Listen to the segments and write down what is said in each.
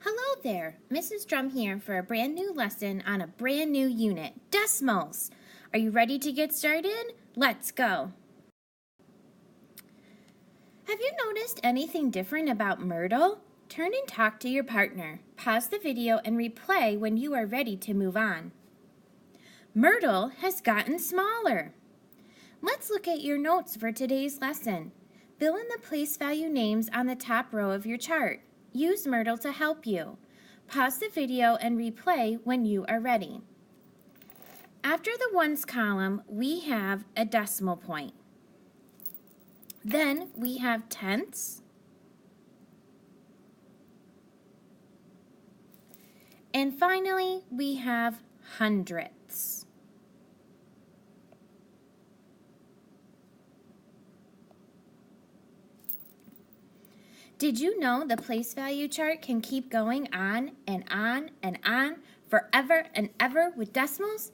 Hello there, Mrs. Drum here for a brand new lesson on a brand new unit, decimals. Are you ready to get started? Let's go. Have you noticed anything different about Myrtle? Turn and talk to your partner. Pause the video and replay when you are ready to move on. Myrtle has gotten smaller. Let's look at your notes for today's lesson. Fill in the place value names on the top row of your chart. Use Myrtle to help you. Pause the video and replay when you are ready. After the ones column, we have a decimal point. Then we have tenths, and finally we have hundredths. Did you know the place value chart can keep going on and on and on forever and ever with decimals?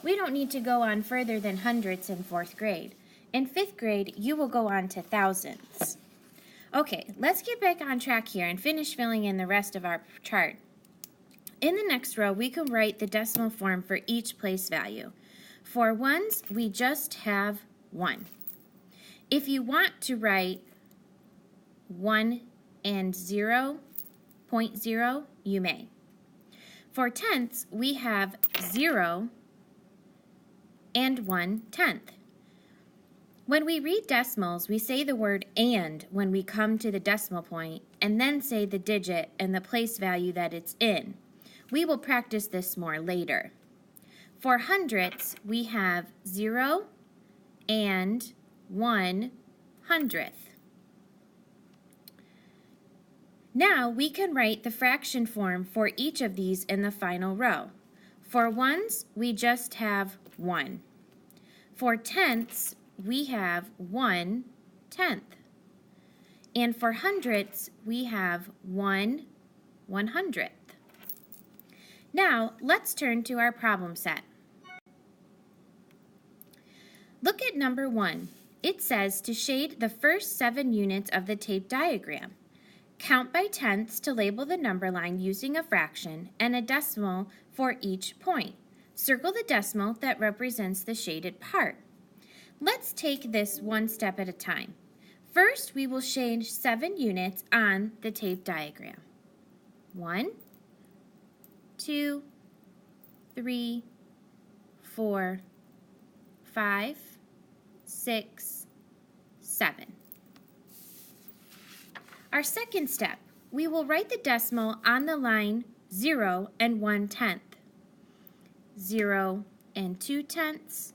We don't need to go on further than hundredths in 4th grade. In 5th grade, you will go on to thousandths. Okay, let's get back on track here and finish filling in the rest of our chart. In the next row, we can write the decimal form for each place value. For ones, we just have 1. If you want to write 1 and 0.0, you may. For tenths, we have 0 and 1/10. When we read decimals, we say the word "and" when we come to the decimal point, and then say the digit and the place value that it's in. We will practice this more later. For hundredths, we have 0 and 1/100th. Now we can write the fraction form for each of these in the final row. For ones, we just have 1. For tenths, we have 1/10. And for hundredths, we have 1/100th. Now, let's turn to our problem set. Look at number 1. It says to shade the first 7 units of the tape diagram. Count by tenths to label the number line using a fraction and a decimal for each point. Circle the decimal that represents the shaded part. Let's take this one step at a time. First, we will shade 7 units on the tape diagram. 1, 2, 3, 4, 5, 6, 7. Our second step, we will write the decimal on the line 0 and 1/10. 0 and 2/10,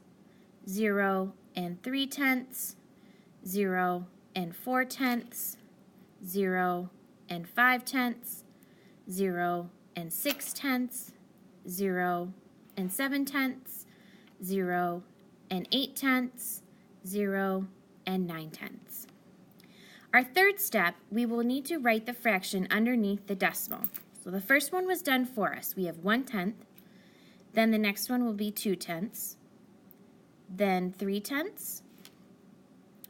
0 and 3/10, 0 and 4/10, 0 and 5/10, 0 and 6/10, 0 and 7/10, 0 and 8/10, 0 and 9/10. Our third step, we will need to write the fraction underneath the decimal. So the first one was done for us. We have 1/10. Then the next one will be 2/10, then 3/10,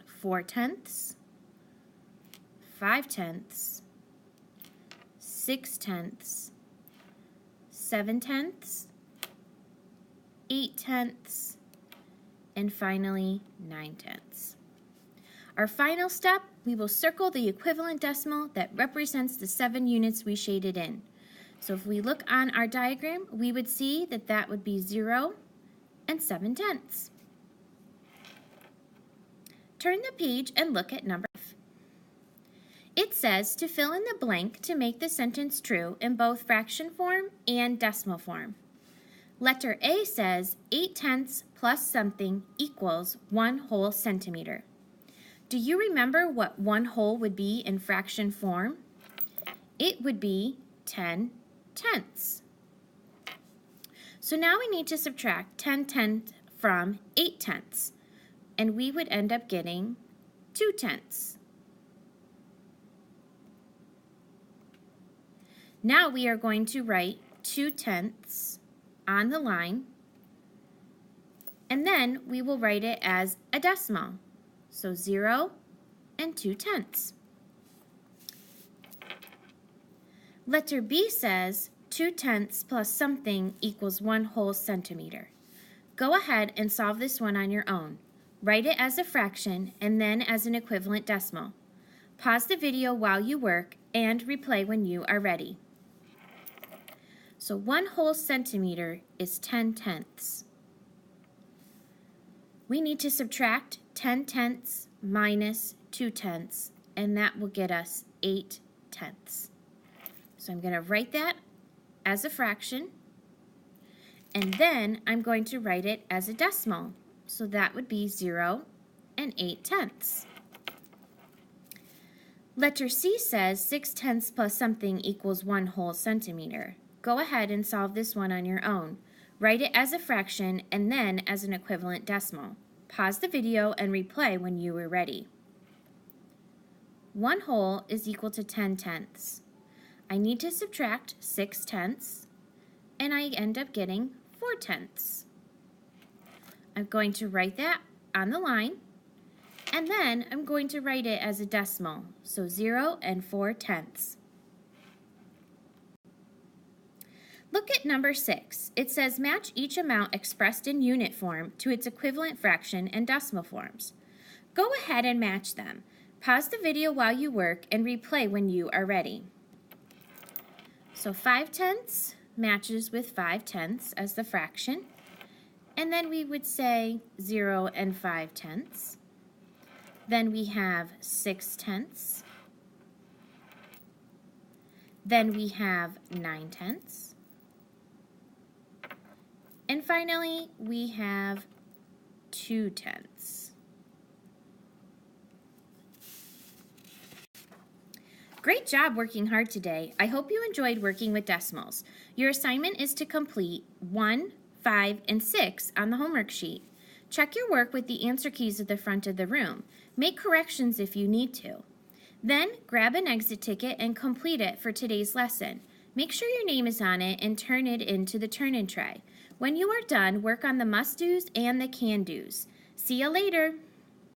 4/10, 5/10, 6/10, 7/10, 8/10, and finally 9/10. Our final step, we will circle the equivalent decimal that represents the 7 units we shaded in. So if we look on our diagram, we would see that that would be 0 and 7/10. Turn the page and look at number 5. It says to fill in the blank to make the sentence true in both fraction form and decimal form. Letter A says 8/10 plus something equals 1 whole centimeter. Do you remember what 1 whole would be in fraction form? It would be 10/10. So now we need to subtract 10/10 from 8/10, and we would end up getting 2/10. Now we are going to write 2/10 on the line, and then we will write it as a decimal. So 0 and 2/10. Letter B says 2/10 plus something equals 1 whole centimeter. Go ahead and solve this one on your own. Write it as a fraction and then as an equivalent decimal. Pause the video while you work and replay when you are ready. So 1 whole centimeter is 10/10. We need to subtract 10/10 minus 2/10, and that will get us 8/10. So I'm going to write that as a fraction, and then I'm going to write it as a decimal. So that would be 0 and 8/10. Letter C says 6/10 plus something equals 1 whole centimeter. Go ahead and solve this one on your own. Write it as a fraction and then as an equivalent decimal. Pause the video and replay when you are ready. 1 whole is equal to 10/10. I need to subtract 6/10, and I end up getting 4/10. I'm going to write that on the line, and then I'm going to write it as a decimal, so 0 and 4/10. Look at number 6. It says match each amount expressed in unit form to its equivalent fraction and decimal forms. Go ahead and match them. Pause the video while you work and replay when you are ready. So 5/10 matches with 5/10 as the fraction, and then we would say 0 and 5/10. Then we have 6/10. Then we have 9/10. And finally, we have 2/10. Great job working hard today. I hope you enjoyed working with decimals. Your assignment is to complete 1, 5, and 6 on the homework sheet. Check your work with the answer keys at the front of the room. Make corrections if you need to. Then grab an exit ticket and complete it for today's lesson. Make sure your name is on it and turn it into the turn-in tray. When you are done, work on the must-dos and the can-dos. See you later.